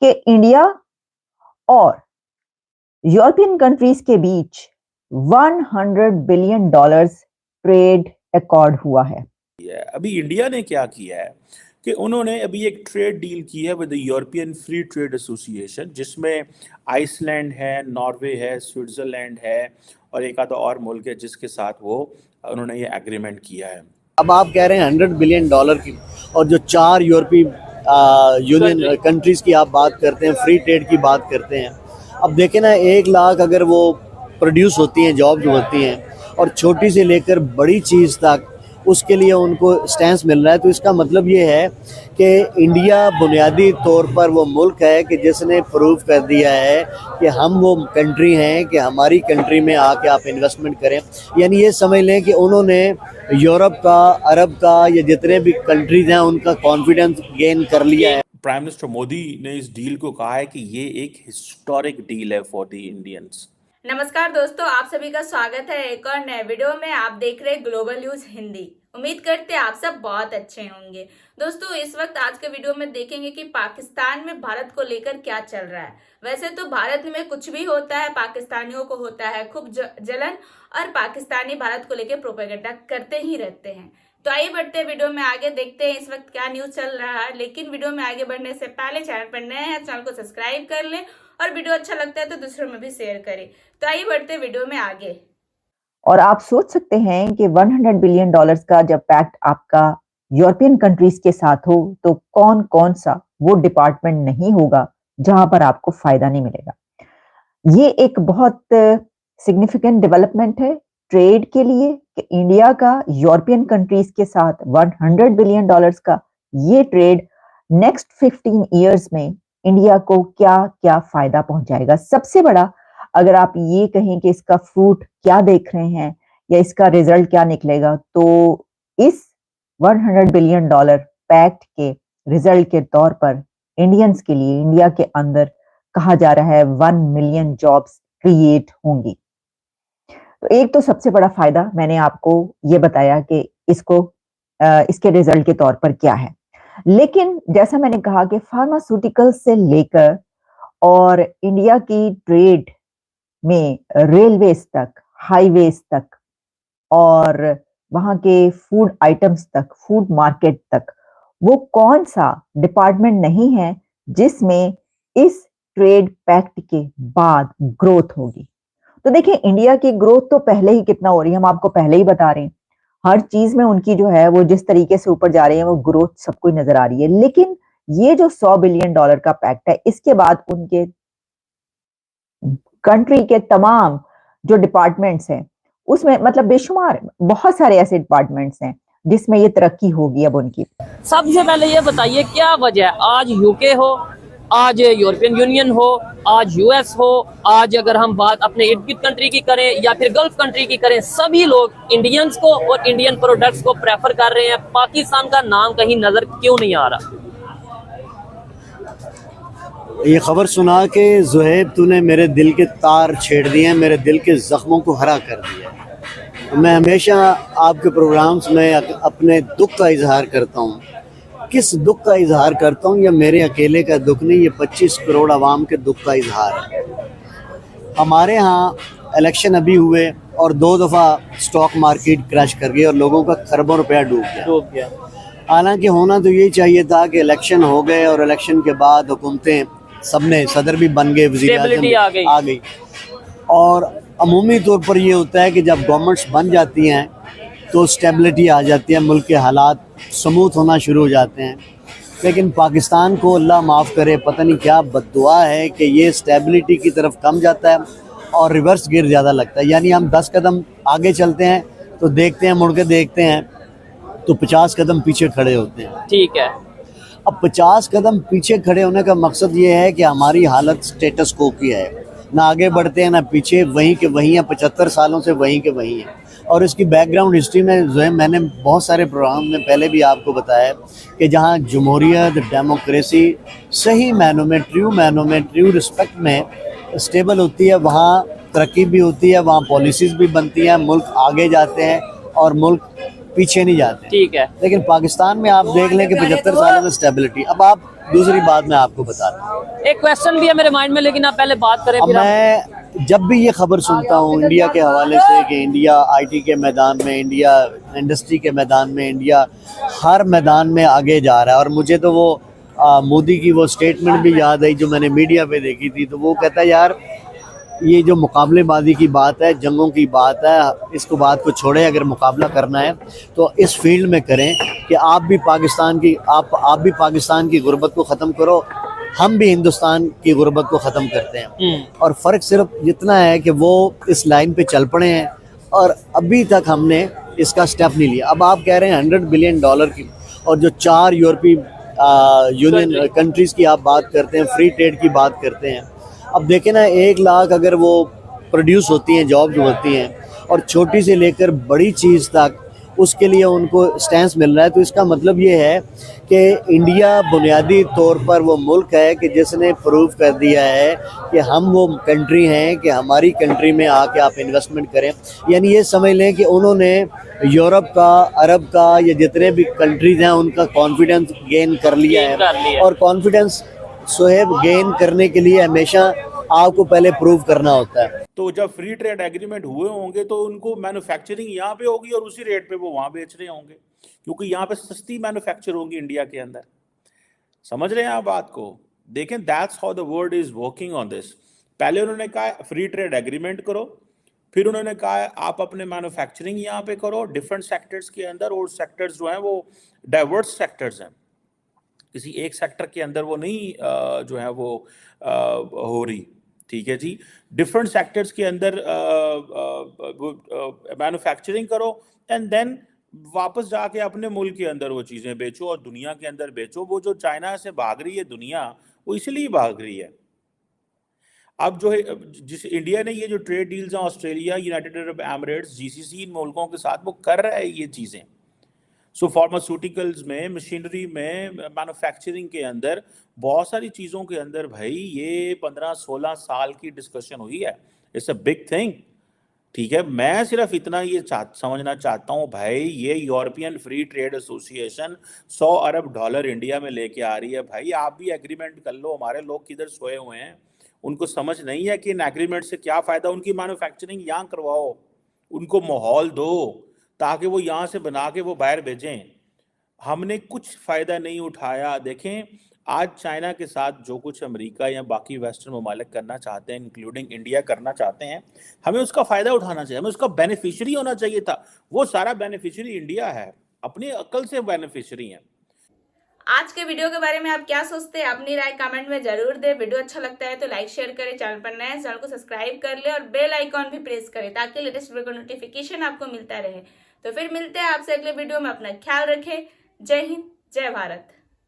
कि इंडिया और European countries के बीच $100 बिलियन ट्रेड अकॉर्ड हुआ है। अभी इंडिया ने क्या किया है कि उन्होंने अभी एक ट्रेड डील की है with the European free trade association, जिसमें आइसलैंड है, नॉर्वे है, स्विट्जरलैंड है और एक आधा और मुल्क है जिसके साथ वो उन्होंने ये एग्रीमेंट किया है। अब आप कह रहे हैं $100 बिलियन की, और जो 4 यूरोपीय यूनियन कंट्रीज़ की आप बात करते हैं, फ्री ट्रेड की बात करते हैं। अब देखें ना, 1 लाख अगर वो प्रोड्यूस होती हैं, जॉब्स होती हैं, और छोटी से लेकर बड़ी चीज़ तक उसके लिए उनको स्टैंस मिल रहा है, तो इसका मतलब ये है कि इंडिया बुनियादी तौर पर वो मुल्क है कि जिसने प्रूव कर दिया है कि हम वो कंट्री हैं कि हमारी कंट्री में आके आप इन्वेस्टमेंट करें। यानी ये समझ लें कि उन्होंने यूरोप का, अरब का, या जितने भी कंट्रीज हैं उनका कॉन्फिडेंस गेन कर लिया है। प्राइम मिनिस्टर मोदी ने इस डील को कहा है कि ये एक हिस्टोरिक डील है फॉर द इंडियंस। नमस्कार दोस्तों, आप सभी का स्वागत है एक और नए वीडियो में। आप देख रहे हैं ग्लोबल न्यूज हिंदी। उम्मीद करते हैं आप सब बहुत अच्छे होंगे। दोस्तों, इस वक्त आज के वीडियो में देखेंगे कि पाकिस्तान में भारत को लेकर क्या चल रहा है। वैसे तो भारत में कुछ भी होता है, पाकिस्तानियों को होता है खूब जलन, और पाकिस्तानी भारत को लेकर प्रोपेगेंडा करते ही रहते हैं। तो आइए बढ़ते हैं वीडियो में आगे, देखते हैं इस वक्त क्या न्यूज चल रहा है। लेकिन वीडियो में आगे बढ़ने से पहले चैनल पर नए हैं, चैनल को सब्सक्राइब कर लें और वीडियो अच्छा लगता है तो दूसरों में भी शेयर करें। तो आइए बढ़ते हैं वीडियो में आगे। और आप सोच सकते हैं कि $100 बिलियन का जब पैक्ट आपका यूरोपियन कंट्रीज के साथ हो तो कौन कौन सा वो डिपार्टमेंट नहीं होगा जहां पर आपको फायदा नहीं मिलेगा। ये एक बहुत सिग्निफिकेंट डेवलपमेंट है ट्रेड के लिए कि इंडिया का यूरोपियन कंट्रीज के साथ $100 बिलियन का ये ट्रेड नेक्स्ट 15 ईयर्स में इंडिया को क्या क्या फायदा पहुंचाएगा। सबसे बड़ा, अगर आप ये कहें कि इसका फ्रूट क्या देख रहे हैं या इसका रिजल्ट क्या निकलेगा, तो इस $100 बिलियन पैक्ट के रिजल्ट के तौर पर इंडियंस के लिए इंडिया के अंदर कहा जा रहा है 1 मिलियन जॉब्स क्रिएट होंगी। तो एक तो सबसे बड़ा फायदा मैंने आपको ये बताया कि इसके रिजल्ट के तौर पर क्या है। लेकिन जैसा मैंने कहा कि फार्मास्यूटिकल से लेकर और इंडिया की ट्रेड में रेलवेज तक, हाईवेज तक और वहां के फूड आइटम्स तक, फूड मार्केट तक, वो कौन सा डिपार्टमेंट नहीं है जिसमें इस ट्रेड पैक्ट के बाद ग्रोथ होगी। तो देखिए, इंडिया की ग्रोथ तो पहले ही कितना हो रही है, हम आपको पहले ही बता रहे हैं। हर चीज में उनकी जो है वो जिस तरीके से ऊपर जा रही है वो ग्रोथ सबको नजर आ रही है। लेकिन ये जो $100 बिलियन का पैक्ट है, इसके बाद उनके कंट्री के तमाम जो डिपार्टमेंट्स हैं उसमें मतलब बेशुमार बहुत सारे ऐसे डिपार्टमेंट्स हैं जिसमें ये तरक्की होगी अब उनकी। सबसे पहले ये बताइए क्या वजह है, आज यूके हो, आज यूरोपियन यूनियन हो, आज यूएस हो, आज अगर हम बात अपने इर्द गिर्द कंट्री की करें या फिर गल्फ कंट्री की करें, सभी लोग इंडियंस को और इंडियन प्रोडक्ट्स को प्रेफर कर रहे हैं। पाकिस्तान का नाम कहीं नजर क्यों नहीं आ रहा? ये खबर सुना के ज़ुहैब, तूने मेरे दिल के तार छेड़ दिए हैं, मेरे दिल के ज़ख्मों को हरा कर दिया। मैं हमेशा आपके प्रोग्राम्स में अपने दुख का इजहार करता हूँ। किस दुख का इजहार करता हूँ? ये मेरे अकेले का दुख नहीं, ये 25 करोड़ आवाम के दुख का इजहार है। हमारे यहाँ इलेक्शन अभी हुए और 2 दफ़ा स्टॉक मार्केट क्रैश कर गई और लोगों का खरबों रुपया डूब गया। हालांकि होना तो यही चाहिए था कि इलेक्शन हो गए और इलेक्शन के बाद हुकूमतें सबने, सदर भी बन गए, वज़ीर-ए-आज़म आ गई। और अमूमी तौर पर ये होता है कि जब गवर्नमेंट्स बन जाती हैं तो स्टेबिलिटी आ जाती है, मुल्क के हालात स्मूथ होना शुरू हो जाते हैं। लेकिन पाकिस्तान को अल्लाह माफ़ करे, पता नहीं क्या बद्दुआ है कि ये स्टेबिलिटी की तरफ कम जाता है और रिवर्स गियर ज़्यादा लगता है। यानी हम 10 कदम आगे चलते हैं तो देखते हैं, मुड़ के देखते हैं तो 50 कदम पीछे खड़े होते हैं। ठीक है, अब 50 कदम पीछे खड़े होने का मकसद ये है कि हमारी हालत स्टेटस को की है, ना आगे बढ़ते हैं ना पीछे, वहीं के वहीं हैं, 75 सालों से वहीं के वहीं हैं। और इसकी बैकग्राउंड हिस्ट्री में जो है, मैंने बहुत सारे प्रोग्राम में पहले भी आपको बताया कि जहाँ जमहूरियत, डेमोक्रेसी सही मायनों में, ट्रू रिस्पेक्ट में स्टेबल होती है, वहाँ तरक्की भी होती है, वहाँ पॉलिसीज़ भी बनती हैं, मुल्क आगे जाते हैं और मुल्क पीछे नहीं जाते। ठीक है। लेकिन पाकिस्तान में आप देख लें कि 75 सालों में स्टेबिलिटी। अब आप दूसरी बात मैं आपको बताता हूँ। एक क्वेश्चन भी है मेरे माइंड में, लेकिन आप पहले बात करें अब फिर मैं जब भी ये खबर सुनता हूँ इंडिया के हवाले से कि इंडिया आईटी के मैदान में, इंडिया इंडस्ट्री के मैदान में, इंडिया हर मैदान में आगे जा रहा है, और मुझे तो वो मोदी की वो स्टेटमेंट भी याद आई जो मैंने मीडिया पे देखी थी। तो वो कहता है यार ये जो मुकाबलेबाजी की बात है, जंगों की बात है, इसको बात को छोड़े, अगर मुकाबला करना है तो इस फील्ड में करें कि आप भी पाकिस्तान की गुर्बत को ख़त्म करो, हम भी हिंदुस्तान की गुर्बत को ख़त्म करते हैं। और फ़र्क सिर्फ इतना है कि वो इस लाइन पे चल पड़े हैं और अभी तक हमने इसका स्टेप नहीं लिया। अब आप कह रहे हैं $100 बिलियन की, और जो 4 यूरोपीय यूनियन कंट्रीज़ की आप बात करते हैं, फ्री ट्रेड की बात करते हैं। अब देखें ना, 1 लाख अगर वो प्रोड्यूस होती हैं, जॉब्स होती हैं, और छोटी से लेकर बड़ी चीज़ तक उसके लिए उनको स्टैंस मिल रहा है, तो इसका मतलब ये है कि इंडिया बुनियादी तौर पर वो मुल्क है कि जिसने प्रूव कर दिया है कि हम वो कंट्री हैं कि हमारी कंट्री में आके आप इन्वेस्टमेंट करें। यानी ये समझ लें कि उन्होंने यूरोप का, अरब का, या जितने भी कंट्रीज़ हैं उनका कॉन्फिडेंस गेन कर लिया है। और कॉन्फिडेंस सोहेब गेन करने के लिए हमेशा आपको पहले प्रूव करना होता है। तो जब फ्री ट्रेड एग्रीमेंट हुए होंगे तो उनको मैन्युफैक्चरिंग यहाँ पे होगी और उसी रेट पे वो वहां बेच रहे होंगे, क्योंकि यहाँ पे सस्ती मैन्युफैक्चर होगी इंडिया के अंदर। समझ रहे हैं आप बात को? देखें, that's how the world is working on this. पहले उन्होंने कहा फ्री ट्रेड एग्रीमेंट करो, फिर उन्होंने कहा आप अपने मैन्युफैक्चरिंग यहाँ पे करो डिफरेंट सेक्टर्स के अंदर, और सेक्टर्स जो हैं वो डाइवर्स सेक्टर्स हैं, किसी एक सेक्टर के अंदर वो नहीं जो है वो हो रही। ठीक है जी, डिफरेंट सेक्टर्स के अंदर मैन्युफैक्चरिंग करो एंड देन वापस जाके अपने मुल्क के अंदर वो चीज़ें बेचो और दुनिया के अंदर बेचो। वो जो चाइना से भाग रही है दुनिया, वो इसलिए भाग रही है। अब जो है, जिस इंडिया ने ये जो ट्रेड डील्स हैं Australia, United Arab Emirates, GCC, इन मुल्कों के साथ वो कर रहा है ये चीज़ें। सो फार्मास्यूटिकल्स में, मशीनरी में, मैन्युफैक्चरिंग के अंदर, बहुत सारी चीज़ों के अंदर भाई ये 15-16 साल की डिस्कशन हुई है। It's a big thing. ठीक है, मैं सिर्फ इतना ये समझना चाहता हूँ भाई, ये यूरोपियन फ्री ट्रेड एसोसिएशन $100 अरब इंडिया में लेके आ रही है। भाई आप भी एग्रीमेंट कर लो, हमारे लोग किधर सोए हुए हैं, उनको समझ नहीं है कि इन एग्रीमेंट से क्या फ़ायदा। उनकी मैन्युफैक्चरिंग यहाँ करवाओ, उनको माहौल दो ताकि वो यहाँ से बना के वो बाहर भेजें। हमने कुछ फ़ायदा नहीं उठाया। देखें, आज चाइना के साथ जो कुछ अमेरिका या बाकी वेस्टर्न ममालिक करना चाहते हैं, इंक्लूडिंग इंडिया करना चाहते हैं, हमें उसका फ़ायदा उठाना चाहिए, हमें उसका बेनिफिशियरी होना चाहिए था। वो सारा बेनिफिशियरी इंडिया है, अपनी अक्ल से बेनिफिशियरी है। आज के वीडियो के बारे में आप क्या सोचते हैं? अपनी राय कमेंट में जरूर दें। वीडियो अच्छा लगता है तो लाइक शेयर करें, चैनल पर नए हैं चैनल को सब्सक्राइब कर ले और बेल आइकॉन भी प्रेस करें ताकि लेटेस्ट वीडियो का नोटिफिकेशन आपको मिलता रहे। तो फिर मिलते हैं आपसे अगले वीडियो में। अपना ख्याल रखें। जय हिंद, जय भारत।